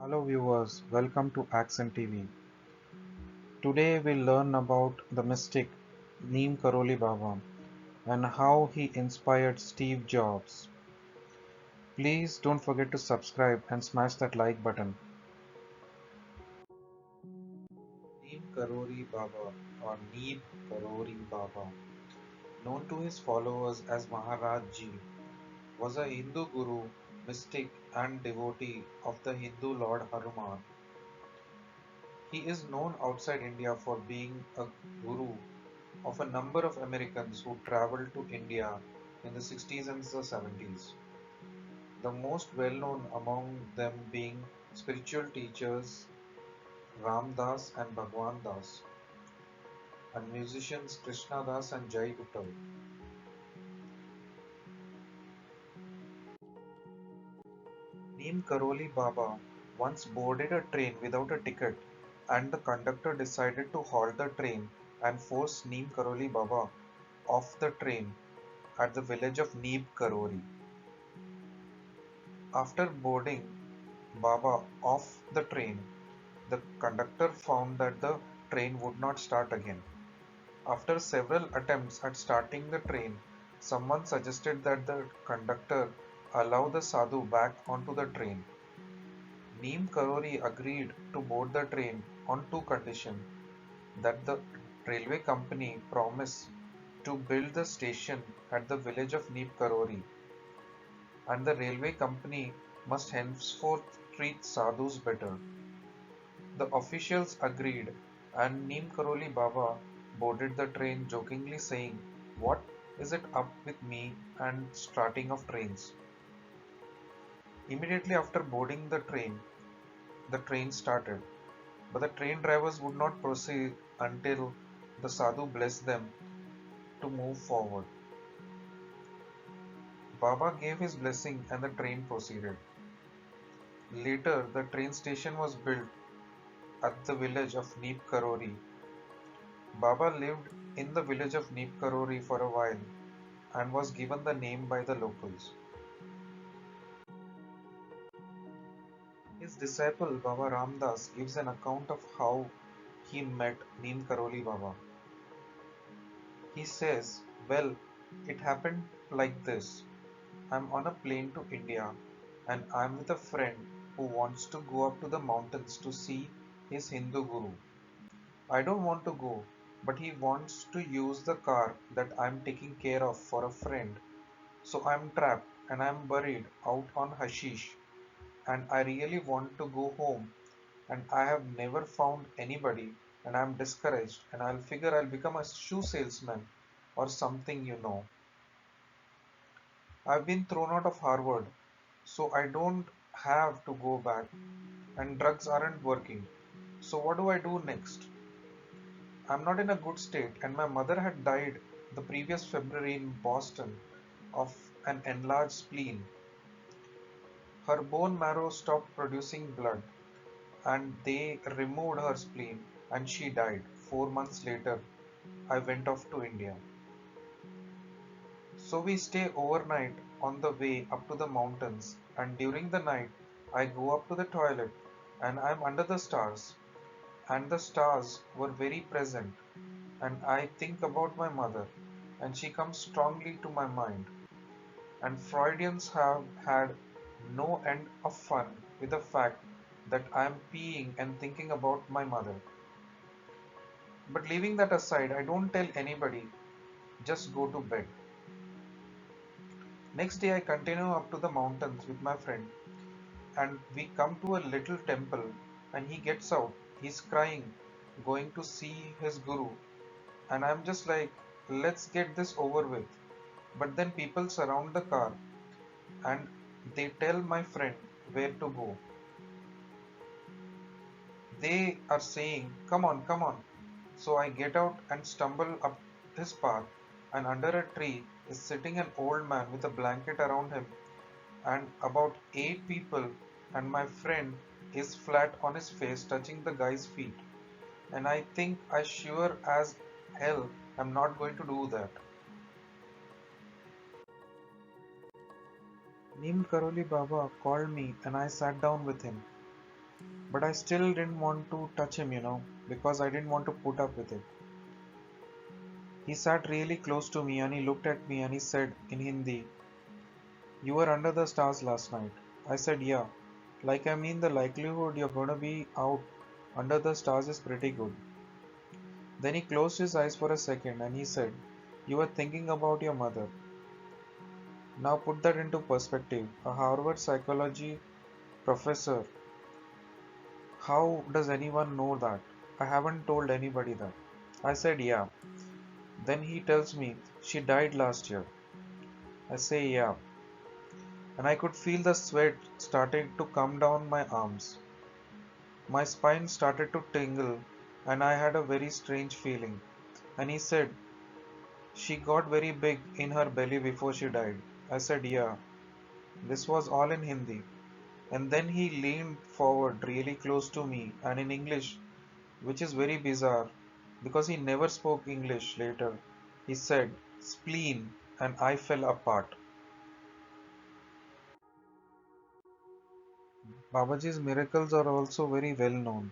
Hello viewers, welcome to Accent TV. Today we'll learn about the mystic Neem Karoli Baba and how he inspired Steve Jobs. Please don't forget to subscribe and smash that like button. Neem Karoli Baba or Neem Karoli Baba, known to his followers as Maharaj Ji, was a Hindu guru, mystic and devotee of the Hindu Lord Hanuman. He is known outside India for being a guru of a number of Americans who traveled to India in the 60s and the 70s. The most well known among them being spiritual teachers Ram Das and Bhagwan Das, and musicians Krishna Das and Jai Uttal. Neem Karoli Baba once boarded a train without a ticket, and the conductor decided to halt the train and force Neem Karoli Baba off the train at the village of Neem Karori. After boarding Baba off the train, the conductor found that the train would not start again. After several attempts at starting the train, someone suggested that the conductor allow the sadhu back onto the train. Neem Karori agreed to board the train on two conditions: that the railway company promise to build the station at the village of Neem Karori, and the railway company must henceforth treat sadhus better. The officials agreed, and Neem Karoli Baba boarded the train, jokingly saying, "What is it up with me and starting of trains?" Immediately after boarding the train started, but the train drivers would not proceed until the sadhu blessed them to move forward. Baba gave his blessing and the train proceeded. Later, the train station was built at the village of Neep Karori. Baba lived in the village of Neep Karori for a while and was given the name by the locals. His disciple Baba Ramdas gives an account of how he met Neem Karoli Baba. He says, "Well, it happened like this. I'm on a plane to India and I'm with a friend who wants to go up to the mountains to see his Hindu guru. I don't want to go, but he wants to use the car that I'm taking care of for a friend. So I'm trapped and I'm buried out on hashish, and I really want to go home, and I have never found anybody, and I'm discouraged, and I'll figure I'll become a shoe salesman or something. I've been thrown out of Harvard, so I don't have to go back, and drugs aren't working. So what do I do next? I'm not in a good state, and my mother had died the previous February in Boston of an enlarged spleen. Her bone marrow stopped producing blood, and they removed her spleen, and she died. 4 months later, I went off to India. So we stay overnight on the way up to the mountains, and during the night, I go up to the toilet, and I'm under the stars, and the stars were very present, and I think about my mother, and she comes strongly to my mind. And Freudians have had no end of fun with the fact that I am peeing and thinking about my mother. But leaving that aside, I don't tell anybody, just go to bed. Next day, I continue up to the mountains with my friend, and we come to a little temple, and he gets out. He's crying, going to see his guru, and I'm just like, let's get this over with. But then people surround the car and they tell my friend where to go. They are saying, "Come on, come on." So I get out and stumble up his path, and under a tree is sitting an old man with a blanket around him, and about eight people, and my friend is flat on his face touching the guy's feet. And I think I sure as hell am not going to do that. Neem Karoli Baba called me and I sat down with him. But I still didn't want to touch him, because I didn't want to put up with it. He sat really close to me and he looked at me and he said in Hindi, "You were under the stars last night." I said, "Yeah." Like, I mean, the likelihood you're gonna be out under the stars is pretty good. Then he closed his eyes for a second and he said, "You were thinking about your mother." Now put that into perspective. A Harvard psychology professor. How does anyone know that? I haven't told anybody that. I said, "Yeah." Then he tells me, "She died last year." I say, "Yeah." And I could feel the sweat starting to come down my arms. My spine started to tingle and I had a very strange feeling. And he said, "She got very big in her belly before she died." I said, "Yeah." This was all in Hindi. And then he leaned forward really close to me and in English, which is very bizarre because he never spoke English later, he said, "Spleen," and I fell apart. Babaji's miracles are also very well known.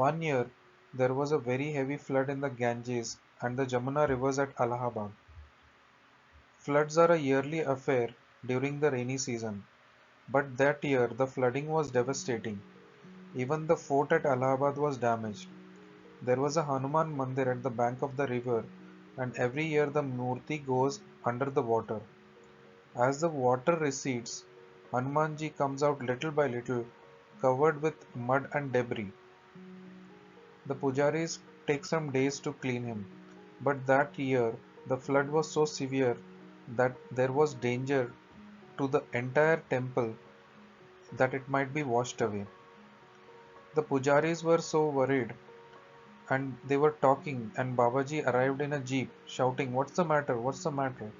One year, there was a very heavy flood in the Ganges and the Jamuna rivers at Allahabad. Floods are a yearly affair during the rainy season, but that year the flooding was devastating. Even the fort at Allahabad was damaged. There was a Hanuman Mandir at the bank of the river, and every year the Murti goes under the water. As the water recedes, Hanumanji comes out little by little, covered with mud and debris. The pujaris take some days to clean him, but that year the flood was so severe that there was danger to the entire temple that it might be washed away. The pujaris were so worried and they were talking, and Babaji arrived in a jeep shouting, "What's the matter? What's the matter?"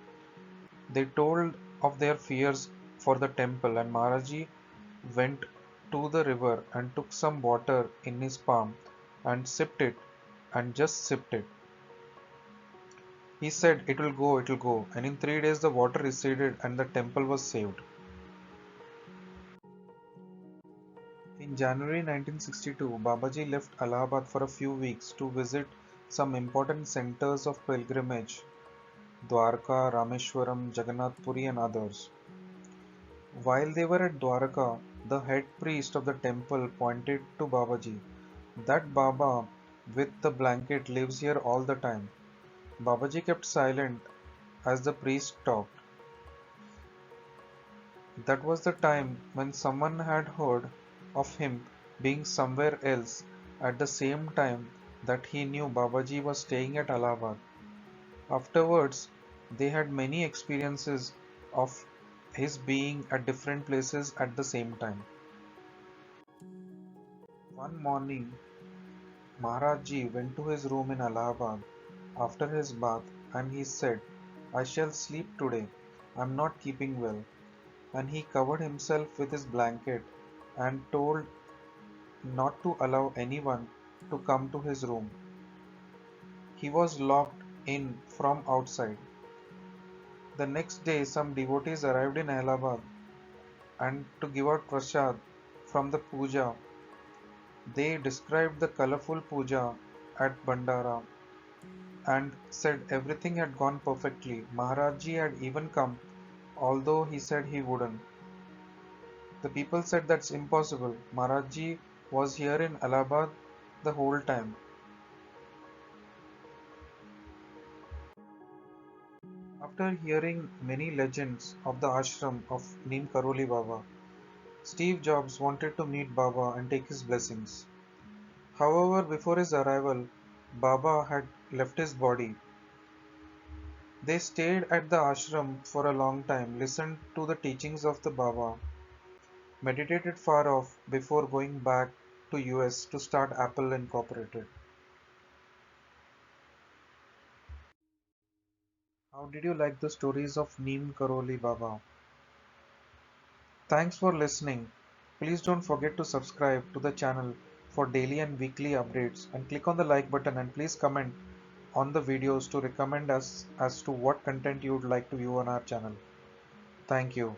They told of their fears for the temple, and Maharaji went to the river and took some water in his palm and sipped it and just sipped it. He said, it'll go. And in 3 days, the water receded and the temple was saved. In January 1962, Babaji left Allahabad for a few weeks to visit some important centers of pilgrimage, Dwarka, Rameshwaram, Jagannath Puri, and others. While they were at Dwarka, the head priest of the temple pointed to Babaji. "That Baba with the blanket lives here all the time." Babaji kept silent as the priest talked. That was the time when someone had heard of him being somewhere else at the same time that he knew Babaji was staying at Allahabad. Afterwards, they had many experiences of his being at different places at the same time. One morning, Maharaj Ji went to his room in Allahabad after his bath and he said, "I shall sleep today. I am not keeping well." And he covered himself with his blanket and told not to allow anyone to come to his room. He was locked in from outside. The next day, some devotees arrived in Allahabad and to give out prasad from the puja. They described the colorful puja at Bandara and said everything had gone perfectly. Maharaj Ji had even come, although he said he wouldn't. The people said that's impossible. Maharaj Ji was here in Allahabad the whole time. After hearing many legends of the ashram of Neem Karoli Baba, Steve Jobs wanted to meet Baba and take his blessings. However, before his arrival, Baba had left his body. They stayed at the ashram for a long time, listened to the teachings of the Baba, meditated far off before going back to US to start Apple Incorporated. How did you like the stories of Neem Karoli Baba? Thanks for listening. Please don't forget to subscribe to the channel for daily and weekly updates and click on the like button and please comment on the videos to recommend us as to what content you would like to view on our channel. Thank you.